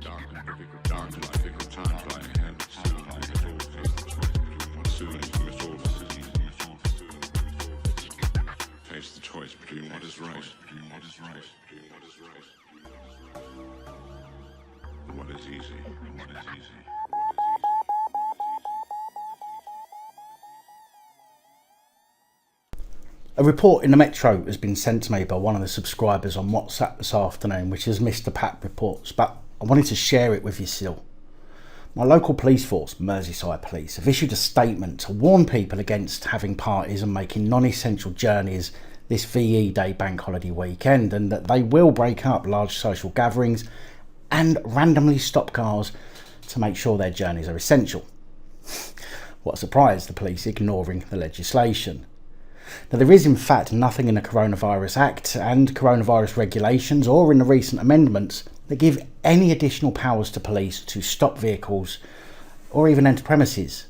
Face the choice between what is right and what is easy. A report in the Metro has been sent to me by one of the subscribers on WhatsApp this afternoon, which is Mr. Pat Reports, but I wanted to share it with you still. My local police force, Merseyside Police, have issued a statement to warn people against having parties and making non-essential journeys this VE Day bank holiday weekend, and that they will break up large social gatherings and randomly stop cars to make sure their journeys are essential. What a surprise, the police ignoring the legislation. Now, there is in fact nothing in the Coronavirus Act and coronavirus regulations or in the recent amendments that give any additional powers to police to stop vehicles or even enter premises.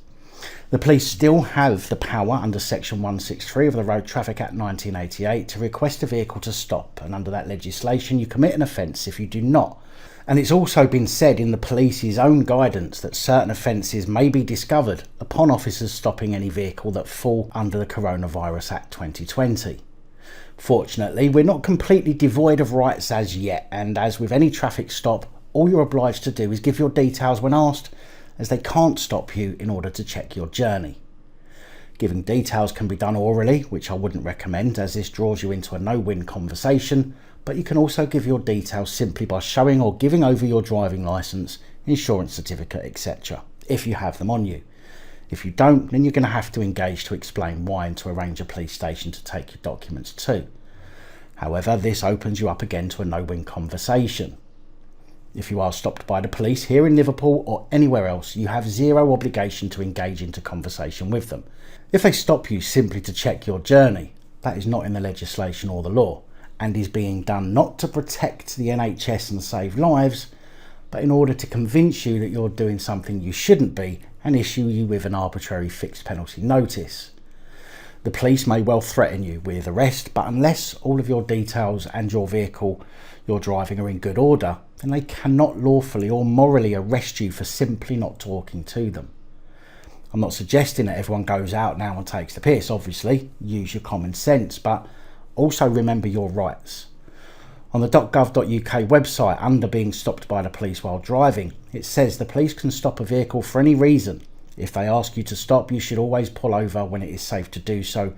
The police still have the power under section 163 of the Road Traffic Act 1988 to request a vehicle to stop, and under that legislation you commit an offence if you do not. And it's also been said in the police's own guidance that certain offences may be discovered upon officers stopping any vehicle that fall under the Coronavirus Act 2020. Fortunately, we're not completely devoid of rights as yet, and as with any traffic stop, all you're obliged to do is give your details when asked, as they can't stop you in order to check your journey. Giving details can be done orally, which I wouldn't recommend, as this draws you into a no-win conversation, but you can also give your details simply by showing or giving over your driving licence, insurance certificate, etc., if you have them on you. If you don't, then you're going to have to engage to explain why and to arrange a police station to take your documents to. However, this opens you up again to a no-win conversation. If you are stopped by the police here in Liverpool or anywhere else, you have zero obligation to engage into conversation with them. If they stop you simply to check your journey, that is not in the legislation or the law, and is being done not to protect the NHS and save lives, but in order to convince you that you're doing something you shouldn't be and issue you with an arbitrary fixed penalty notice. The police may well threaten you with arrest, but unless all of your details and your vehicle you're driving are in good order, then they cannot lawfully or morally arrest you for simply not talking to them. I'm not suggesting that everyone goes out now and takes the piss, obviously, use your common sense, but also remember your rights. On the .gov.uk website, under being stopped by the police while driving, it says the police can stop a vehicle for any reason. If they ask you to stop, you should always pull over when it is safe to do so.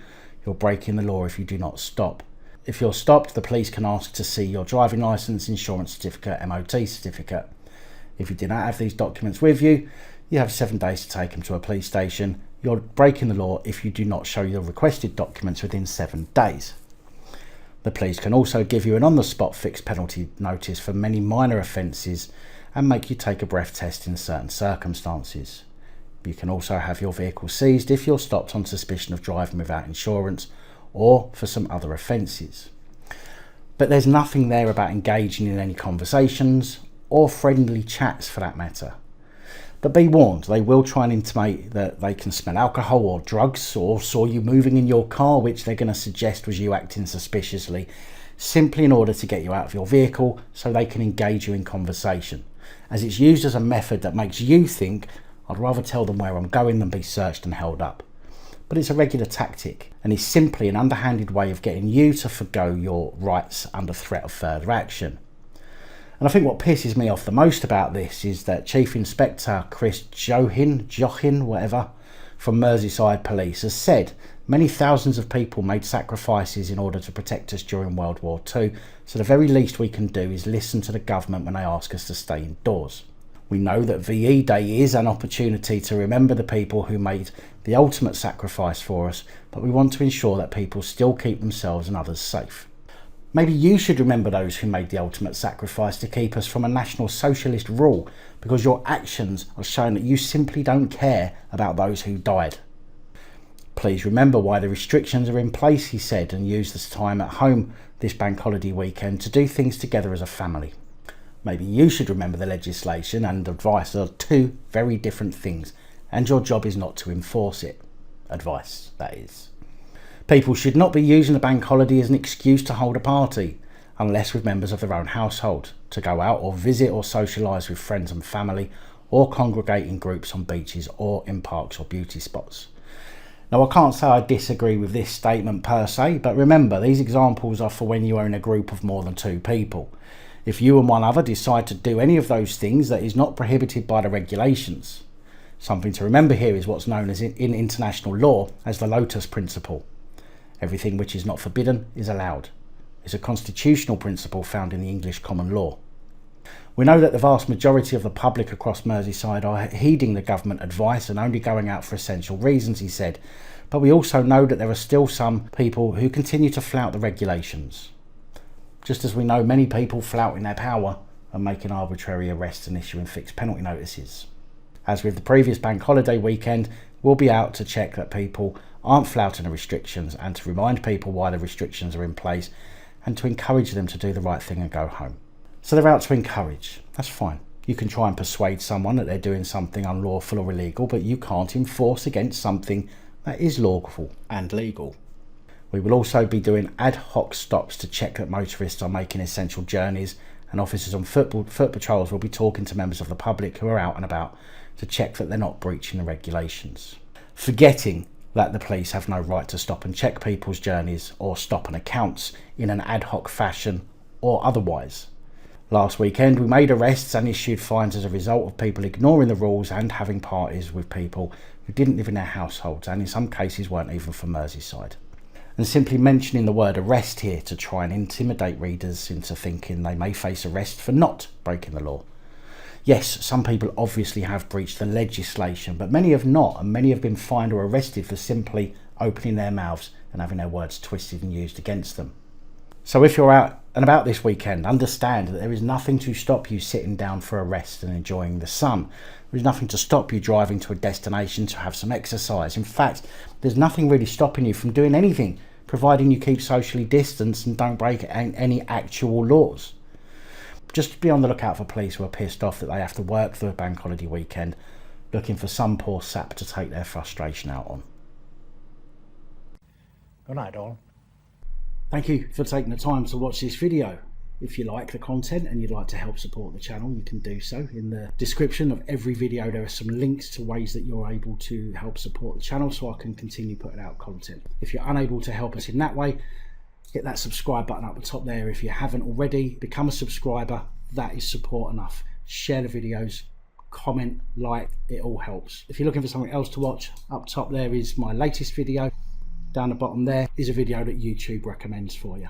You're breaking the law if you do not stop. If you're stopped, the police can ask to see your driving licence, insurance certificate, MOT certificate. If you do not have these documents with you, you have 7 days to take them to a police station. You're breaking the law if you do not show your requested documents within 7 days. The police can also give you an on-the-spot fixed penalty notice for many minor offences and make you take a breath test in certain circumstances. You can also have your vehicle seized if you're stopped on suspicion of driving without insurance or for some other offences. But there's nothing there about engaging in any conversations or friendly chats for that matter. But be warned, they will try and intimate that they can smell alcohol or drugs or saw you moving in your car, which they're going to suggest was you acting suspiciously, simply in order to get you out of your vehicle so they can engage you in conversation, as it's used as a method that makes you think, I'd rather tell them where I'm going than be searched and held up. But it's a regular tactic and is simply an underhanded way of getting you to forgo your rights under threat of further action. And I think what pisses me off the most about this is that Chief Inspector Chris Johin, whatever, from Merseyside Police has said many thousands of people made sacrifices in order to protect us during World War II, so the very least we can do is listen to the government when they ask us to stay indoors. We know that VE Day is an opportunity to remember the people who made the ultimate sacrifice for us, but we want to ensure that people still keep themselves and others safe. Maybe you should remember those who made the ultimate sacrifice to keep us from a National Socialist rule, because your actions are showing that you simply don't care about those who died. Please remember why the restrictions are in place, he said, and use this time at home this bank holiday weekend to do things together as a family. Maybe you should remember the legislation and advice are two very different things, and your job is not to enforce it. Advice, that is. People should not be using the bank holiday as an excuse to hold a party. unless with members of their own household, to go out or visit or socialise with friends and family, or congregate in groups on beaches or in parks or beauty spots. Now, I can't say I disagree with this statement per se, but remember, these examples are for when you are in a group of more than 2 people. If you and one other decide to do any of those things, that is not prohibited by the regulations. Something to remember here is what's known as in international law as the Lotus Principle. Everything which is not forbidden is allowed. It's a constitutional principle found in the English common law. We know that the vast majority of the public across Merseyside are heeding the government advice and only going out for essential reasons, he said, but we also know that there are still some people who continue to flout the regulations. Just as we know many people flouting their power and making arbitrary arrests and issuing fixed penalty notices. As with the previous bank holiday weekend, we'll be out to check that people aren't flouting the restrictions and to remind people why the restrictions are in place and to encourage them to do the right thing and go home. So they're out to encourage. That's fine. You can try and persuade someone that they're doing something unlawful or illegal, but you can't enforce against something that is lawful and legal. We will also be doing ad hoc stops to check that motorists are making essential journeys, and officers on foot patrols will be talking to members of the public who are out and about to check that they're not breaching the regulations. Forgetting that the police have no right to stop and check people's journeys or stop on accounts in an ad hoc fashion or otherwise. Last weekend we made arrests and issued fines as a result of people ignoring the rules and having parties with people who didn't live in their households and in some cases weren't even from Merseyside. And simply mentioning the word arrest here to try and intimidate readers into thinking they may face arrest for not breaking the law. Yes, some people obviously have breached the legislation, but many have not, and many have been fined or arrested for simply opening their mouths and having their words twisted and used against them. So if you're out and about this weekend, understand that there is nothing to stop you sitting down for a rest and enjoying the sun. There is nothing to stop you driving to a destination to have some exercise. In fact, there's nothing really stopping you from doing anything, providing you keep socially distanced and don't break any actual laws. Just be on the lookout for police who are pissed off that they have to work through a bank holiday weekend, looking for some poor sap to take their frustration out on. Good night, all. Thank you for taking the time to watch this video. If you like the content and you'd like to help support the channel, you can do so. In the description of every video there are some links to ways that you're able to help support the channel so I can continue putting out content. If you're unable to help us in that way, hit that subscribe button up the top there. If you haven't already, become a subscriber. That is support enough. Share the videos, comment, like, it all helps. If you're looking for something else to watch, up top there is my latest video. Down the bottom there is a video that YouTube recommends for you.